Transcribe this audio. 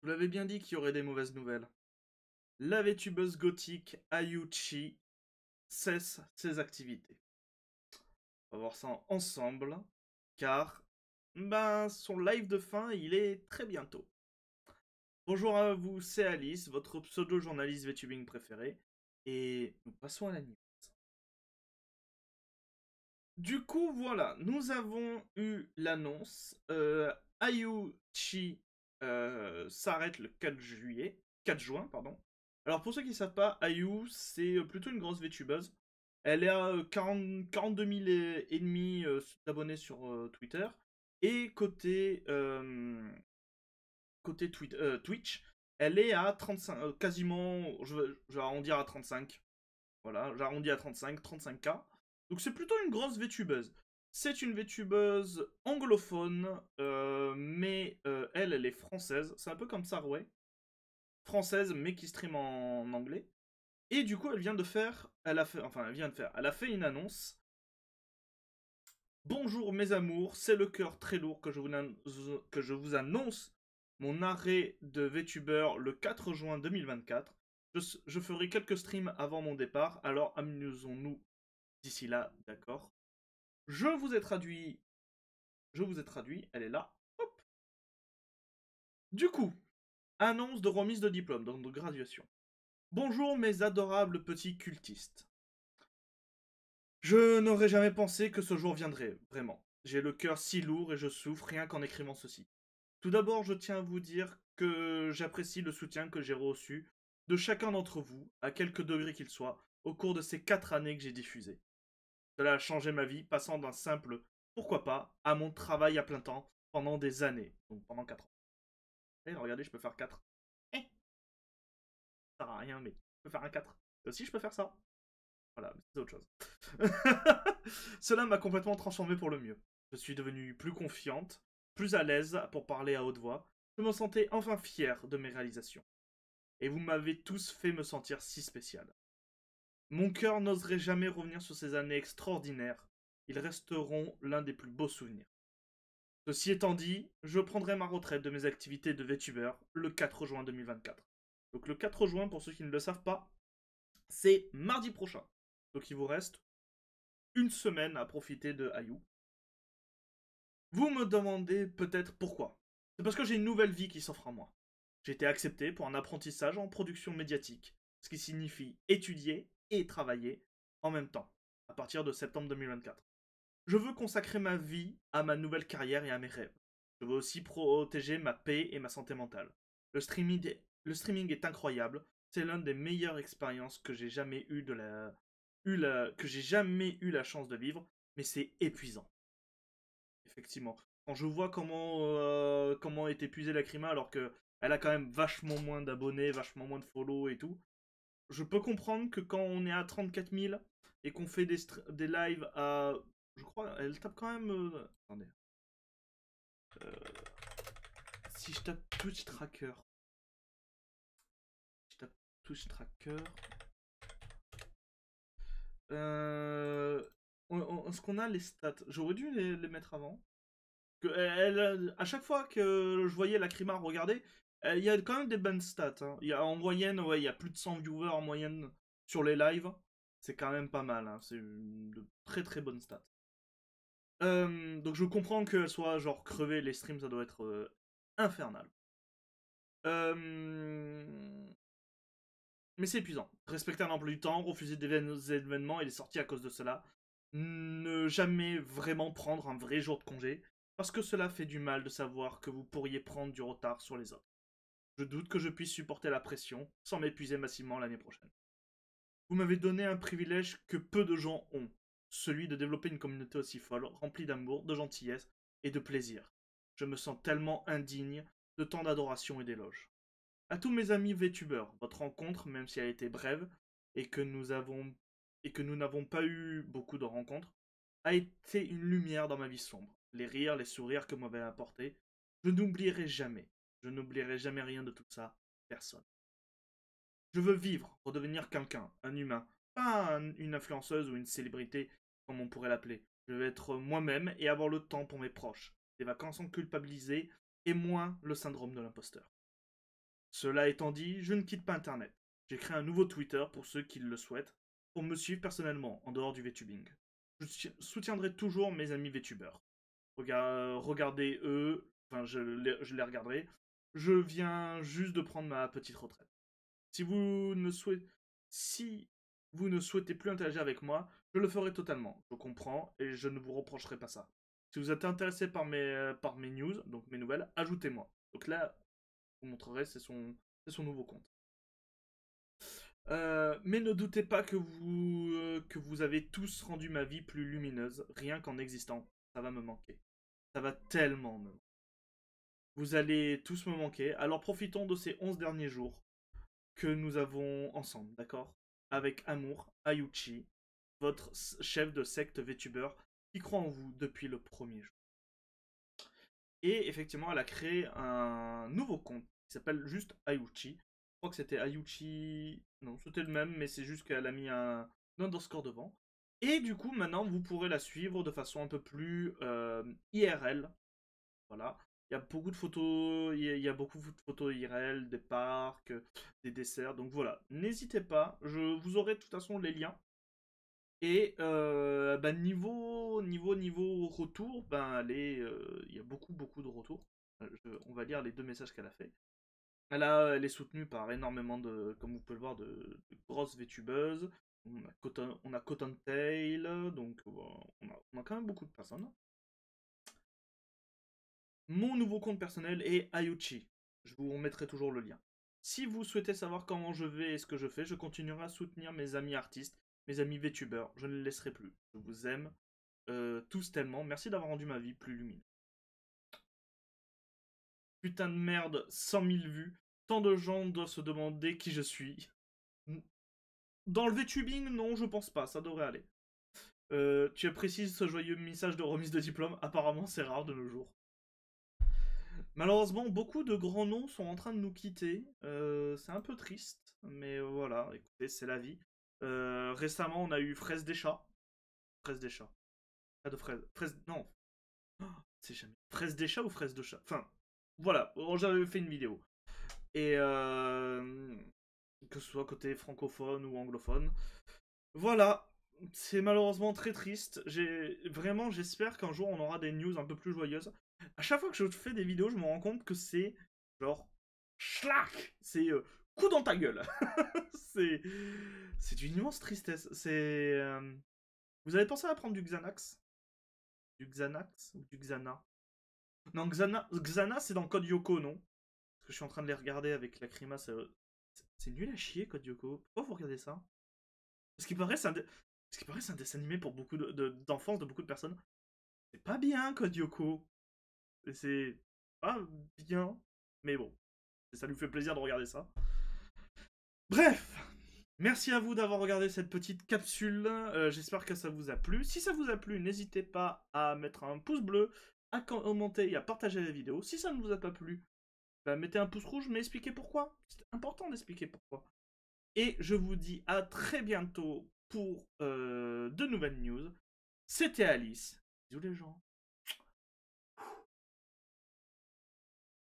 vous l'avez bien dit qu'il y aurait des mauvaises nouvelles. La VTubeuse gothique Ayuchi cesse ses activités. On va voir ça ensemble, car son live de fin, il est très bientôt. Bonjour à vous, c'est Alice, votre pseudo-journaliste VTubing préféré, et nous passons à la news. Du coup, voilà, nous avons eu l'annonce. Ayuchi s'arrête le 4 juillet. 4 juin, pardon. Alors, pour ceux qui ne savent pas, Ayu, c'est plutôt une grosse VTubeuse. Elle est à 42 000 et demi d'abonnés sur Twitter. Et côté Twitch, elle est à 35, quasiment, je vais arrondir à 35. Voilà, j'arrondis à 35k. Donc c'est plutôt une grosse VTubeuse. C'est une VTubeuse anglophone, mais elle est française. C'est un peu comme Sarway. Française, mais qui stream en anglais. Et du coup, elle vient de faire, elle a fait une annonce. Bonjour mes amours, c'est le cœur très lourd que je vous annonce mon arrêt de VTuber le 4 juin 2024. Je ferai quelques streams avant mon départ, alors amusons-nous d'ici là, d'accord. Je vous ai traduit, elle est là. Hop. Du coup, annonce de remise de diplôme, donc de graduation. Bonjour mes adorables petits cultistes. Je n'aurais jamais pensé que ce jour viendrait, vraiment. J'ai le cœur si lourd et je souffre rien qu'en écrivant ceci. Tout d'abord, je tiens à vous dire que j'apprécie le soutien que j'ai reçu de chacun d'entre vous, à quelque degré qu'il soit, au cours de ces 4 années que j'ai diffusées. Cela a changé ma vie, passant d'un simple pourquoi pas à mon travail à plein temps pendant des années, donc pendant 4 ans. Et regardez, je peux faire 4. Ça sert à rien, mais je peux faire un 4. Et aussi, je peux faire ça. Voilà, c'est autre chose. Cela m'a complètement transformé pour le mieux. Je suis devenue plus confiante, plus à l'aise pour parler à haute voix. Je me sentais enfin fier de mes réalisations. Et vous m'avez tous fait me sentir si spécial. Mon cœur n'oserait jamais revenir sur ces années extraordinaires. Ils resteront l'un des plus beaux souvenirs. Ceci étant dit, je prendrai ma retraite de mes activités de VTuber le 4 juin 2024. Donc le 4 juin, pour ceux qui ne le savent pas, c'est mardi prochain. Donc il vous reste une semaine à profiter de Ayou. Vous me demandez peut-être pourquoi. C'est parce que j'ai une nouvelle vie qui s'offre à moi. J'ai été accepté pour un apprentissage en production médiatique, ce qui signifie étudier et travailler en même temps, à partir de septembre 2024. Je veux consacrer ma vie à ma nouvelle carrière et à mes rêves. Je veux aussi protéger ma paix et ma santé mentale. Le streaming est incroyable. C'est l'une des meilleures expériences que j'ai jamais que j'ai jamais eu la chance de vivre, mais c'est épuisant. Effectivement. Quand je vois comment est épuisée Lacrima alors que elle a quand même vachement moins d'abonnés, vachement moins de follow et tout, je peux comprendre que quand on est à 34 000 et qu'on fait des lives à... Je crois, elle tape quand même... attendez. Euh, si je tape Twitch Tracker... Je tape Twitch Tracker... Euh, Est-ce qu'on a les stats? J'aurais dû les mettre avant. À chaque fois que je voyais Lacrima regarder, il y a quand même des bonnes stats. Hein. En moyenne, ouais, il y a plus de 100 viewers en moyenne sur les lives. C'est quand même pas mal. Hein. C'est de très très bonnes stats. Donc je comprends qu'elle soit genre crevée, les streams, ça doit être infernal. Mais c'est épuisant. Respecter un emploi du temps, refuser des événements et les sorties à cause de cela. Ne jamais vraiment prendre un vrai jour de congé, parce que cela fait du mal de savoir que vous pourriez prendre du retard sur les autres. Je doute que je puisse supporter la pression sans m'épuiser massivement l'année prochaine. Vous m'avez donné un privilège que peu de gens ont, celui de développer une communauté aussi folle, remplie d'amour, de gentillesse et de plaisir. Je me sens tellement indigne de tant d'adoration et d'éloges. À tous mes amis VTubers, votre rencontre, même si elle a été brève et que nous n'avons pas eu beaucoup de rencontres, a été une lumière dans ma vie sombre. Les rires, les sourires que m'avez apportés, je n'oublierai jamais. Je n'oublierai jamais rien de tout ça. Personne. Je veux vivre, redevenir quelqu'un, un humain, pas une influenceuse ou une célébrité, comme on pourrait l'appeler. Je veux être moi-même et avoir le temps pour mes proches, des vacances sans culpabiliser et moins le syndrome de l'imposteur. Cela étant dit, je ne quitte pas Internet. J'ai créé un nouveau Twitter pour ceux qui le souhaitent, pour me suivre personnellement, en dehors du VTubing. Je soutiendrai toujours mes amis VTubers. Regardez eux, enfin je les regarderai. Je viens juste de prendre ma petite retraite. Si vous ne souhaitez, si vous ne souhaitez plus interagir avec moi, je le ferai totalement. Je comprends et je ne vous reprocherai pas ça. Si vous êtes intéressé par mes news, donc mes nouvelles, ajoutez-moi. Donc là, je vous montrerai, c'est son nouveau compte. Mais ne doutez pas que vous avez tous rendu ma vie plus lumineuse, rien qu'en existant. Ça va me manquer. Ça va tellement me manquer. Vous allez tous me manquer, alors profitons de ces 11 derniers jours que nous avons ensemble, d'accord? Avec amour, Ayuchi, votre chef de secte VTuber, qui croit en vous depuis le premier jour. Et effectivement, elle a créé un nouveau compte qui s'appelle juste Ayuchi. Je crois que c'était Ayuchi. Non, c'était le même, mais c'est juste qu'elle a mis un underscore devant. Et du coup, maintenant, vous pourrez la suivre de façon un peu plus IRL. Voilà. Il y a beaucoup de photos, il y a beaucoup de photos IRL, des parcs, des desserts. Donc voilà, n'hésitez pas. Je vous aurai de toute façon les liens. Et bah, niveau retour, ben il y a beaucoup de retours. On va lire les 2 messages qu'elle a fait. Elle est soutenue par énormément de, comme vous pouvez le voir, de grosses VTubeuses. On a Cotton Tail, donc on a quand même beaucoup de personnes. Mon nouveau compte personnel est Ayuchi. Je vous remettrai toujours le lien. Si vous souhaitez savoir comment je vais et ce que je fais, je continuerai à soutenir mes amis artistes, mes amis VTubers. Je ne les laisserai plus. Je vous aime tous tellement. Merci d'avoir rendu ma vie plus lumineuse. Putain de merde, 100 000 vues. Tant de gens doivent se demander qui je suis. Dans le VTubing, non, je pense pas. Ça devrait aller. Tu apprécies ce joyeux message de remise de diplôme? Apparemment, c'est rare de nos jours. Malheureusement, beaucoup de grands noms sont en train de nous quitter. C'est un peu triste, mais voilà, écoutez, c'est la vie. Récemment, on a eu Fraise des chats. Fraise des chats. Pas de fraise. Fraise. Non. Oh, c'est jamais. Fraise des chats ou fraise de chat? Enfin, voilà. J'avais fait une vidéo. Et que ce soit côté francophone ou anglophone. Voilà. C'est malheureusement très triste. Vraiment, j'espère qu'un jour on aura des news un peu plus joyeuses. À chaque fois que je fais des vidéos, je me rends compte que c'est genre schlack, c'est coup dans ta gueule. c'est c'est une immense tristesse. Vous avez pensé à prendre du Xanax ou du Xana? Non, Xana c'est dans Code Yoko, non? Parce que je suis en train de les regarder avec la Crima, c'est nul à chier Code Yoko. Pourquoi vous regardez ça? Parce qu'il paraît c'est un dessin animé pour beaucoup d'enfance de beaucoup de personnes. C'est pas bien Code Yoko. C'est pas bien. Mais bon, ça lui fait plaisir de regarder ça. Bref, merci à vous d'avoir regardé cette petite capsule. J'espère que ça vous a plu. Si ça vous a plu, n'hésitez pas à mettre un pouce bleu, à commenter et à partager la vidéo. Si ça ne vous a pas plu, bah, mettez un pouce rouge, mais expliquez pourquoi. C'est important d'expliquer pourquoi. Et je vous dis à très bientôt pour de nouvelles news. C'était Alice. Bisous les gens.